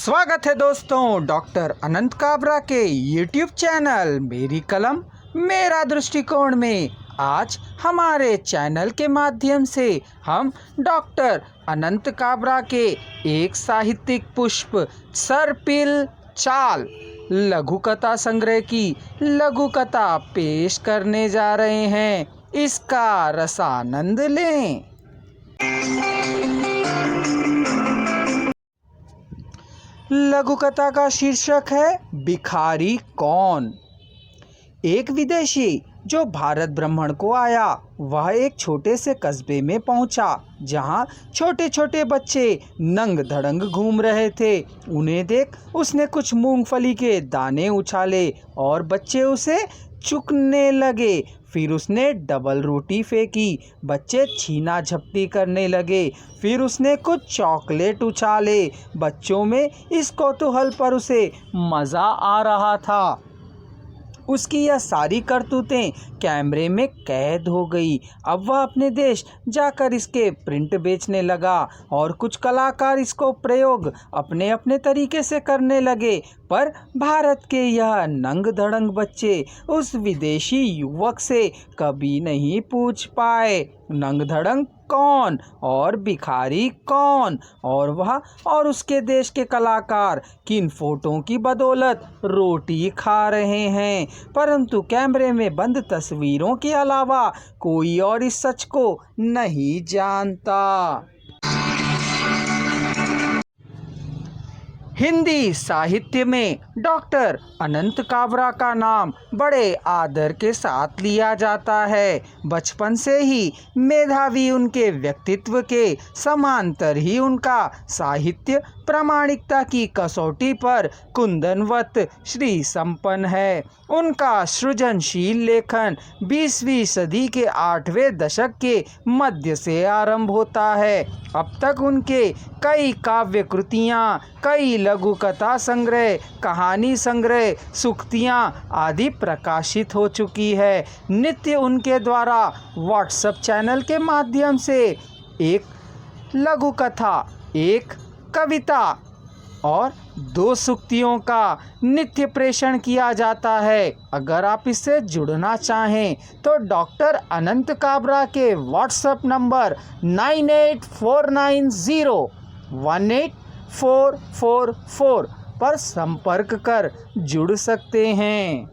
स्वागत है दोस्तों डॉक्टर अनंत काबरा के यूट्यूब चैनल मेरी कलम मेरा दृष्टिकोण में। आज हमारे चैनल के माध्यम से हम डॉक्टर अनंत काबरा के एक साहित्यिक पुष्प सर्पिल चाल लघु कथा संग्रह की लघु कथा पेश करने जा रहे हैं। इसका रसानंद लें। लघु कथा का शीर्षक है भिखारी कौन। एक विदेशी जो भारत भ्रमण को आया वह एक छोटे से कस्बे में पहुंचा जहां छोटे छोटे बच्चे नंग धड़ंग घूम रहे थे। उन्हें देख उसने कुछ मूंगफली के दाने उछाले और बच्चे उसे चुकने लगे। फिर उसने डबल रोटी फेंकी, बच्चे छीना झपटी करने लगे। फिर उसने कुछ चॉकलेट उछाले। बच्चों में इस कौतूहल पर उसे मज़ा आ रहा था। उसकी यह सारी करतूतें कैमरे में कैद हो गई। अब वह अपने देश जाकर इसके प्रिंट बेचने लगा और कुछ कलाकार इसको प्रयोग अपने अपने तरीके से करने लगे। पर भारत के यह नंग धड़ंग बच्चे उस विदेशी युवक से कभी नहीं पूछ पाए नंग धड़ंग कौन और भिखारी कौन, और वह और उसके देश के कलाकार किन फोटो की बदौलत रोटी खा रहे हैं। परंतु कैमरे में बंद तस्वीरों के अलावा कोई और इस सच को नहीं जानता। हिंदी साहित्य में डॉक्टर अनंत काबरा का नाम बड़े आदर के साथ लिया जाता है। बचपन से ही मेधावी उनके व्यक्तित्व के समांतर ही उनका साहित्य प्रामाणिकता की कसौटी पर कुंदनवत श्री संपन्न है। उनका सृजनशील लेखन 20वीं सदी के 8वें दशक के मध्य से आरंभ होता है। अब तक उनके कई काव्य कृतियाँ, कई लघु कथा संग्रह, कहानी संग्रह, सूक्तियाँ आदि प्रकाशित हो चुकी है। नित्य उनके द्वारा व्हाट्सएप चैनल के माध्यम से एक लघु कथा, एक कविता और 2 सूक्तियों का नित्य प्रेषण किया जाता है। अगर आप इससे जुड़ना चाहें तो डॉक्टर अनंत काबरा के व्हाट्सएप नंबर 9849018444 पर संपर्क कर जुड़ सकते हैं।